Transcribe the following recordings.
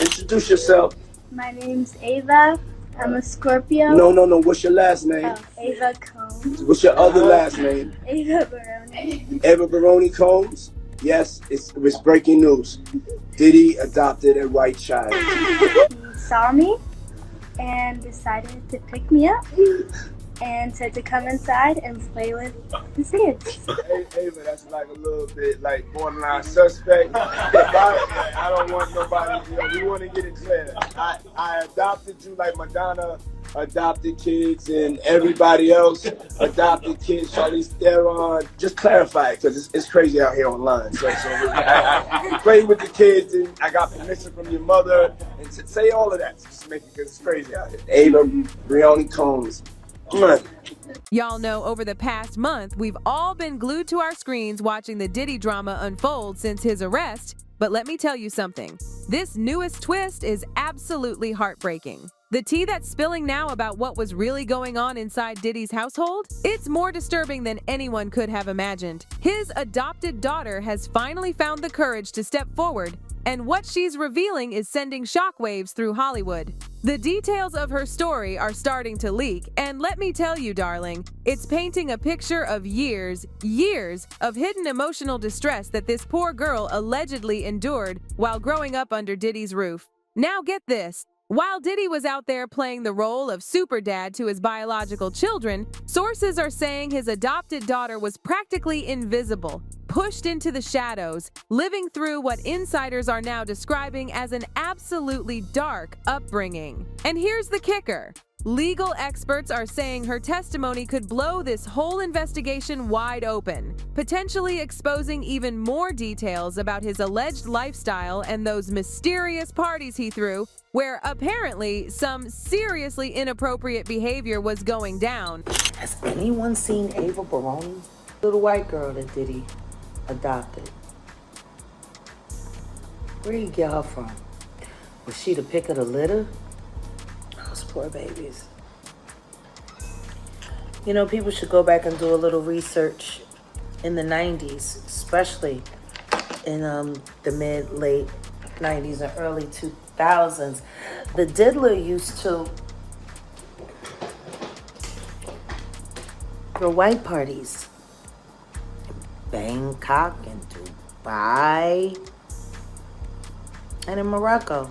Introduce yourself. My name's Ava. I'm a Scorpio. No. What's your last name? Oh, Ava Combs. What's your other last name? Ava Baroni. Ava Baroni Combs. Yes, it's breaking news. Diddy adopted a white child. He saw me and decided to pick me up and said to come inside and play with his kids. Hey, Ava, that's like a little bit like borderline suspect. I don't want nobody, we want to get it clear. I adopted you like Madonna adopted kids and everybody else adopted kids. Charlize Theron. Just clarify it because it's crazy out here online. So I played with the kids and I got permission from your mother and say all of that. Just make it because it's crazy out here. Ava Baroni Combs. Y'all know over the past month, we've all been glued to our screens watching the Diddy drama unfold since his arrest. But let me tell you something. This newest twist is absolutely heartbreaking. The tea that's spilling now about what was really going on inside Diddy's household? It's more disturbing than anyone could have imagined. His adopted daughter has finally found the courage to step forward, and what she's revealing is sending shockwaves through Hollywood. The details of her story are starting to leak, and let me tell you, darling, it's painting a picture of years of hidden emotional distress that this poor girl allegedly endured while growing up under Diddy's roof. Now get this. While Diddy was out there playing the role of super dad to his biological children, sources are saying his adopted daughter was practically invisible, pushed into the shadows, living through what insiders are now describing as an absolutely dark upbringing. And here's the kicker. Legal experts are saying her testimony could blow this whole investigation wide open, potentially exposing even more details about his alleged lifestyle and those mysterious parties he threw, where apparently some seriously inappropriate behavior was going down. Has anyone seen Ava Baroni? Little white girl that Diddy adopted. Where you get her from? Was she the pick of the litter? Those poor babies. You know, people should go back and do a little research in the 90s, especially in the mid-late 90s and early 2000s. The diddler used to throw white parties in Bangkok and Dubai and in Morocco,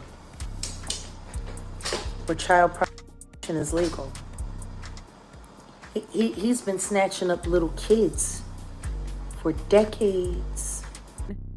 where child prostitution is legal. He's been snatching up little kids for decades.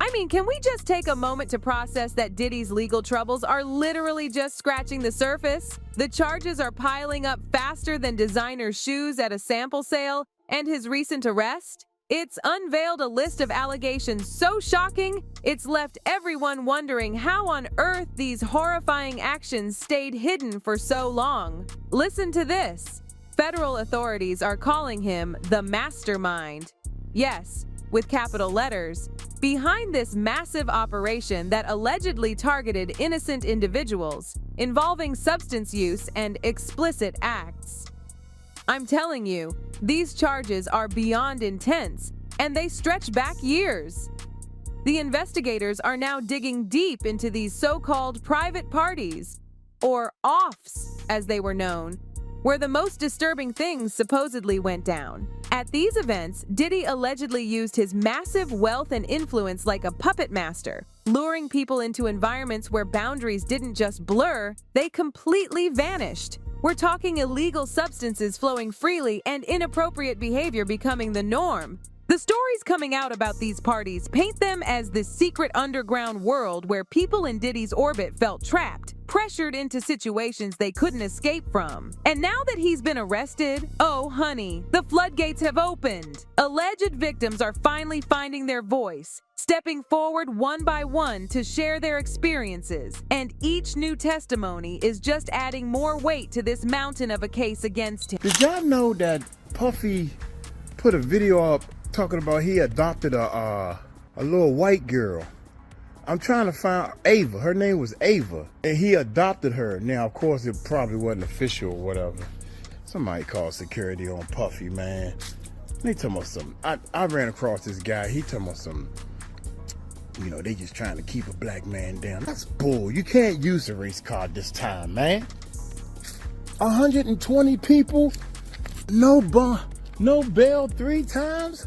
I mean, can we just take a moment to process that Diddy's legal troubles are literally just scratching the surface? The charges are piling up faster than designer shoes at a sample sale, and his recent arrest? It's unveiled a list of allegations so shocking, it's left everyone wondering how on earth these horrifying actions stayed hidden for so long. Listen to this. Federal authorities are calling him the mastermind. Yes, with capital letters. Behind this massive operation that allegedly targeted innocent individuals, involving substance use and explicit acts. I'm telling you, these charges are beyond intense, and they stretch back years. The investigators are now digging deep into these so-called private parties, or offs as they were known, where the most disturbing things supposedly went down. At these events, Diddy allegedly used his massive wealth and influence like a puppet master, luring people into environments where boundaries didn't just blur, they completely vanished. We're talking illegal substances flowing freely and inappropriate behavior becoming the norm. The stories coming out about these parties paint them as this secret underground world where people in Diddy's orbit felt trapped, pressured into situations they couldn't escape from. And now that he's been arrested, oh honey, the floodgates have opened. Alleged victims are finally finding their voice, stepping forward one by one to share their experiences. And each new testimony is just adding more weight to this mountain of a case against him. Did y'all know that Puffy put a video up talking about he adopted a little white girl? I'm trying to find Ava. Her name was Ava, and he adopted her. Now, of course, it probably wasn't official or whatever. Somebody called security on Puffy, man. They talking about something. I ran across this guy. He talking about some You know, they just trying to keep a black man down. That's bull. You can't use the race card this time, man. 120 people, no bond, no bail 3 times.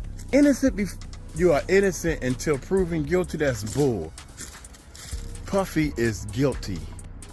You are innocent until proven guilty. That's bull. Puffy is guilty.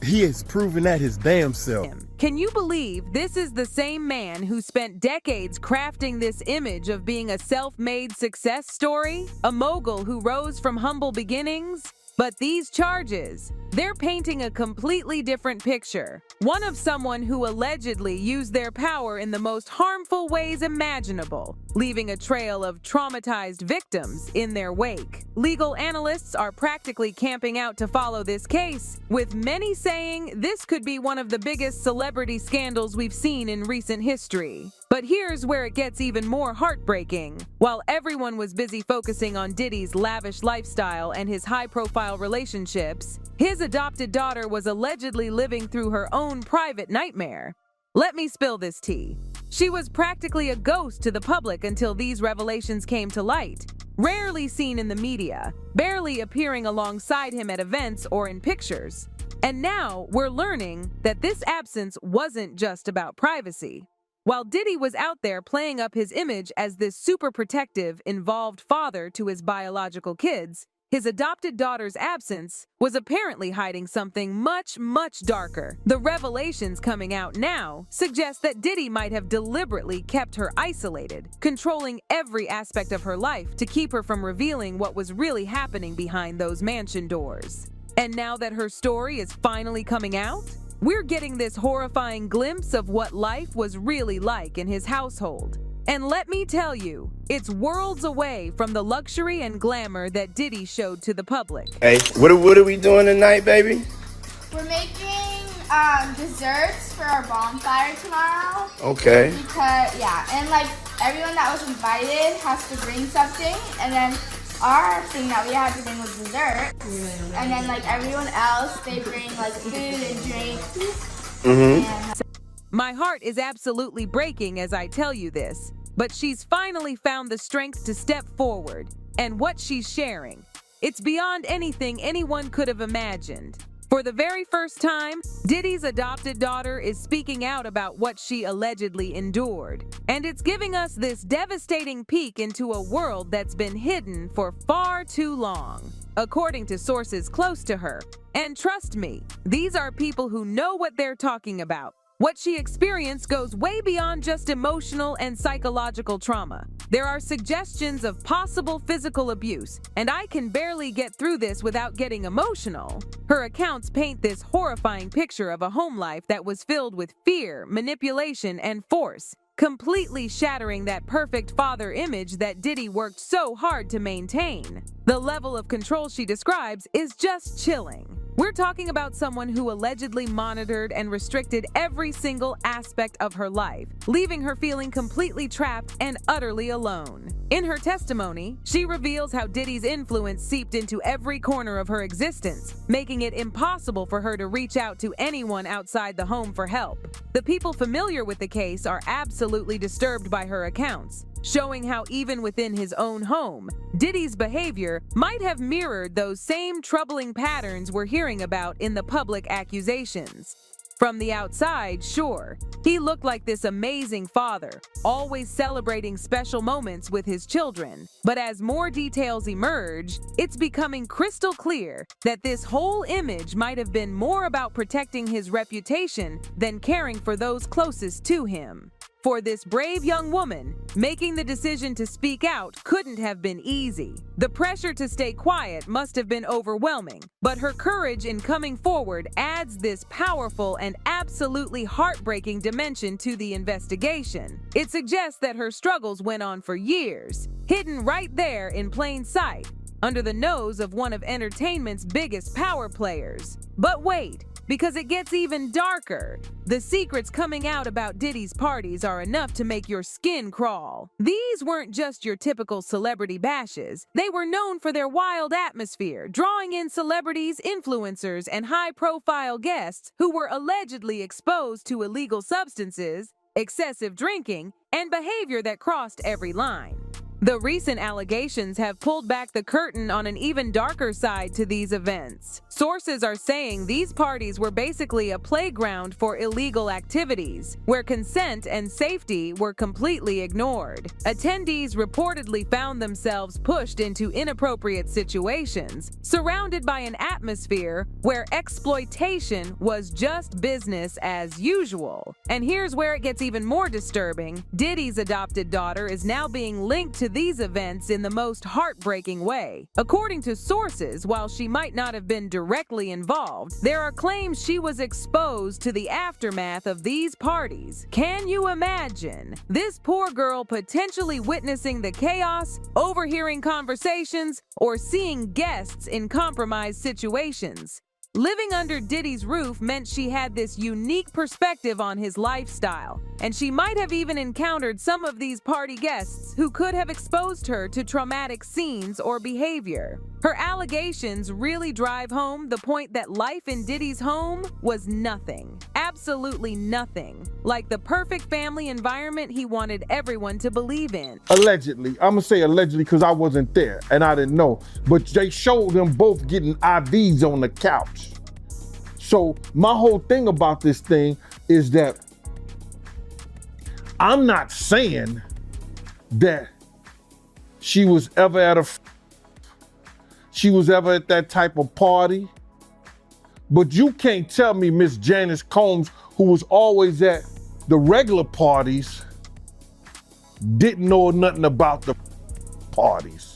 He has proven that his damn self. Can you believe this is the same man who spent decades crafting this image of being a self-made success story? A mogul who rose from humble beginnings? But these charges, they're painting a completely different picture. One of someone who allegedly used their power in the most harmful ways imaginable, leaving a trail of traumatized victims in their wake. Legal analysts are practically camping out to follow this case, with many saying this could be one of the biggest celebrity scandals we've seen in recent history. But here's where it gets even more heartbreaking. While everyone was busy focusing on Diddy's lavish lifestyle and his high-profile relationships, his adopted daughter was allegedly living through her own private nightmare. Let me spill this tea. She was practically a ghost to the public until these revelations came to light. Rarely seen in the media, barely appearing alongside him at events or in pictures. And now we're learning that this absence wasn't just about privacy. While Diddy was out there playing up his image as this super protective, involved father to his biological kids, his adopted daughter's absence was apparently hiding something much, much darker. The revelations coming out now suggest that Diddy might have deliberately kept her isolated, controlling every aspect of her life to keep her from revealing what was really happening behind those mansion doors. And now that her story is finally coming out, we're getting this horrifying glimpse of what life was really like in his household. And let me tell you, it's worlds away from the luxury and glamour that Diddy showed to the public. Hey, what are we doing tonight, baby? We're making desserts for our bonfire tomorrow. Okay. Because, yeah, and like everyone that was invited has to bring something, and then our thing that we had to bring was dessert. And then like everyone else, they bring like food and drink. And My heart is absolutely breaking as I tell you this, but she's finally found the strength to step forward, and what she's sharing, it's beyond anything anyone could have imagined. For the very first time, Diddy's adopted daughter is speaking out about what she allegedly endured, and it's giving us this devastating peek into a world that's been hidden for far too long, according to sources close to her. And trust me, these are people who know what they're talking about. What she experienced goes way beyond just emotional and psychological trauma. There are suggestions of possible physical abuse, and I can barely get through this without getting emotional. Her accounts paint this horrifying picture of a home life that was filled with fear, manipulation, and force, completely shattering that perfect father image that Diddy worked so hard to maintain. The level of control she describes is just chilling. We're talking about someone who allegedly monitored and restricted every single aspect of her life, leaving her feeling completely trapped and utterly alone. In her testimony, she reveals how Diddy's influence seeped into every corner of her existence, making it impossible for her to reach out to anyone outside the home for help. The people familiar with the case are absolutely disturbed by her accounts, showing how even within his own home, Diddy's behavior might have mirrored those same troubling patterns we're hearing about in the public accusations. From the outside, sure, he looked like this amazing father, always celebrating special moments with his children. But as more details emerge, it's becoming crystal clear that this whole image might have been more about protecting his reputation than caring for those closest to him. For this brave young woman, making the decision to speak out couldn't have been easy. The pressure to stay quiet must have been overwhelming, but her courage in coming forward adds this powerful and absolutely heartbreaking dimension to the investigation. It suggests that her struggles went on for years, hidden right there in plain sight, under the nose of one of entertainment's biggest power players. But wait, because it gets even darker. The secrets coming out about Diddy's parties are enough to make your skin crawl. These weren't just your typical celebrity bashes. They were known for their wild atmosphere, drawing in celebrities, influencers, and high-profile guests who were allegedly exposed to illegal substances, excessive drinking, and behavior that crossed every line. The recent allegations have pulled back the curtain on an even darker side to these events. Sources are saying these parties were basically a playground for illegal activities, where consent and safety were completely ignored. Attendees reportedly found themselves pushed into inappropriate situations, surrounded by an atmosphere where exploitation was just business as usual. And here's where it gets even more disturbing. Diddy's adopted daughter is now being linked to these events in the most heartbreaking way. According to sources, while she might not have been directly involved, there are claims she was exposed to the aftermath of these parties. Can you imagine? This poor girl potentially witnessing the chaos, overhearing conversations, or seeing guests in compromised situations. Living under Diddy's roof meant she had this unique perspective on his lifestyle, and she might have even encountered some of these party guests who could have exposed her to traumatic scenes or behavior. Her allegations really drive home the point that life in Diddy's home was nothing, absolutely nothing, like the perfect family environment he wanted everyone to believe in. Allegedly, I'm gonna say allegedly because I wasn't there and I didn't know, but they showed them both getting IVs on the couch. So my whole thing about this thing is that I'm not saying that she was ever at that type of party, but you can't tell me Miss Janice Combs, who was always at the regular parties, didn't know nothing about the parties.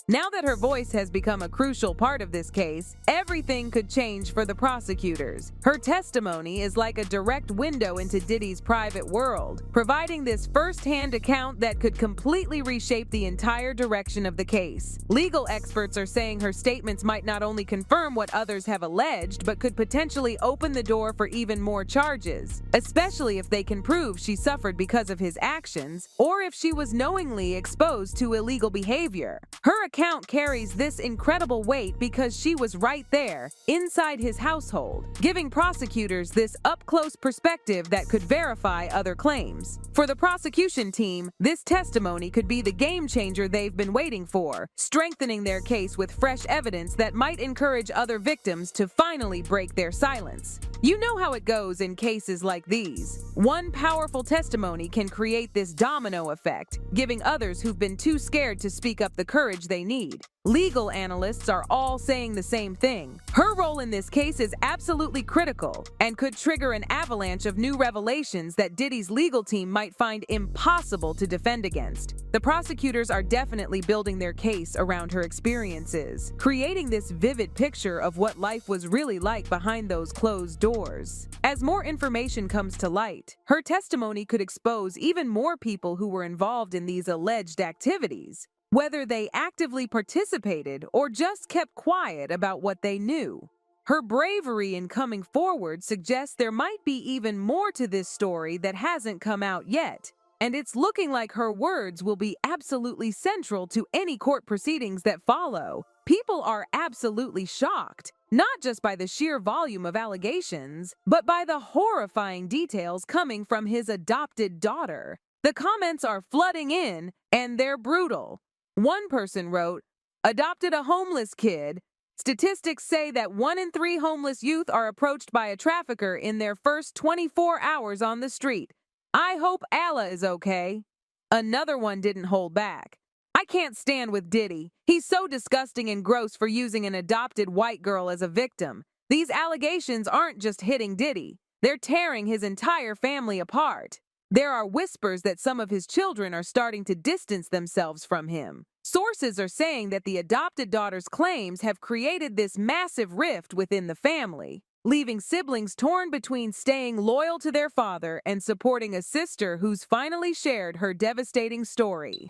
Now that her voice has become a crucial part of this case, everything could change for the prosecutors. Her testimony is like a direct window into Diddy's private world, providing this first-hand account that could completely reshape the entire direction of the case. Legal experts are saying her statements might not only confirm what others have alleged, but could potentially open the door for even more charges, especially if they can prove she suffered because of his actions, or if she was knowingly exposed to illegal behavior. Her account carries this incredible weight because she was right there, inside his household, giving prosecutors this up-close perspective that could verify other claims. For the prosecution team, this testimony could be the game changer they've been waiting for, strengthening their case with fresh evidence that might encourage other victims to finally break their silence. You know how it goes in cases like these. One powerful testimony can create this domino effect, giving others who've been too scared to speak up the courage they need. Legal analysts are all saying the same thing. Her role in this case is absolutely critical and could trigger an avalanche of new revelations that Diddy's legal team might find impossible to defend against. The prosecutors are definitely building their case around her experiences, creating this vivid picture of what life was really like behind those closed doors. As more information comes to light, her testimony could expose even more people who were involved in these alleged activities, whether they actively participated or just kept quiet about what they knew. Her bravery in coming forward suggests there might be even more to this story that hasn't come out yet, and it's looking like her words will be absolutely central to any court proceedings that follow. People are absolutely shocked, not just by the sheer volume of allegations, but by the horrifying details coming from his adopted daughter. The comments are flooding in, and they're brutal. One person wrote, "Adopted a homeless kid. Statistics say that 1 in 3 homeless youth are approached by a trafficker in their first 24 hours on the street. I hope Allah is okay." Another one didn't hold back. "I can't stand with Diddy. He's so disgusting and gross for using an adopted white girl as a victim. These allegations aren't just hitting Diddy. They're tearing his entire family apart. There are whispers that some of his children are starting to distance themselves from him." Sources are saying that the adopted daughter's claims have created this massive rift within the family, leaving siblings torn between staying loyal to their father and supporting a sister who's finally shared her devastating story.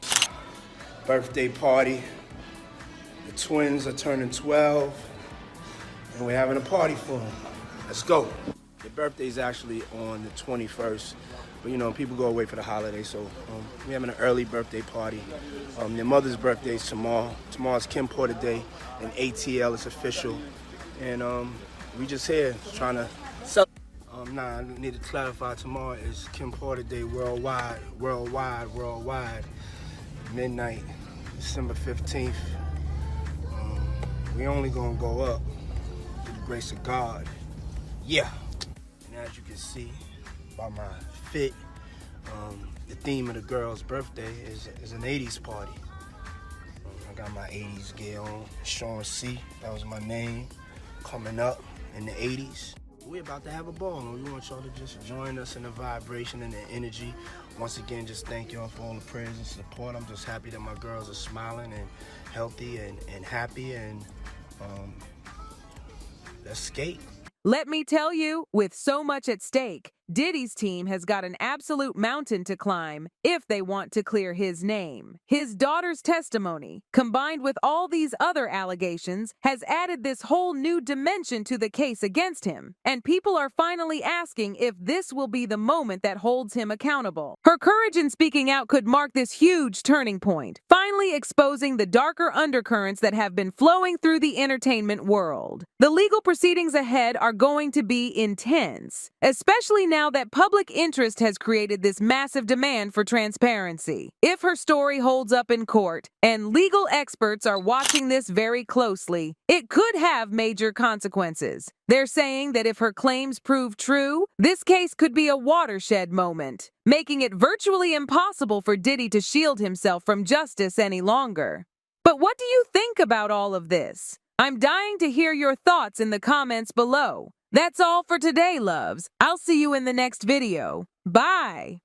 Birthday party. The twins are turning 12, and we're having a party for them. Let's go. Their birthday's actually on the 21st. But you know, people go away for the holiday, so we're having an early birthday party. Their mother's birthday is tomorrow. Tomorrow's Kim Porter Day, and ATL is official. And we just here trying to celebrate. I need to clarify, tomorrow is Kim Porter Day worldwide. midnight, December 15th. We only gonna go up through the grace of God. Yeah. And as you can see by my fit, the theme of the girl's birthday is an 80s party. I got my 80s gear on, Sean C, that was my name, coming up in the 80s. We're about to have a ball, and we want y'all to just join us in the vibration and the energy. Once again, just thank y'all for all the prayers and support. I'm just happy that my girls are smiling and healthy and happy, and let's skate. Let me tell you, with so much at stake, Diddy's team has got an absolute mountain to climb if they want to clear his name. His daughter's testimony, combined with all these other allegations, has added this whole new dimension to the case against him, and people are finally asking if this will be the moment that holds him accountable. Her courage in speaking out could mark this huge turning point, finally exposing the darker undercurrents that have been flowing through the entertainment world. The legal proceedings ahead are going to be intense, especially now that public interest has created this massive demand for transparency. If her story holds up in court, and legal experts are watching this very closely, it could have major consequences. They're saying that if her claims prove true, this case could be a watershed moment, making it virtually impossible for Diddy to shield himself from justice any longer. But what do you think about all of this? I'm dying to hear your thoughts in the comments below. That's all for today, loves. I'll see you in the next video. Bye!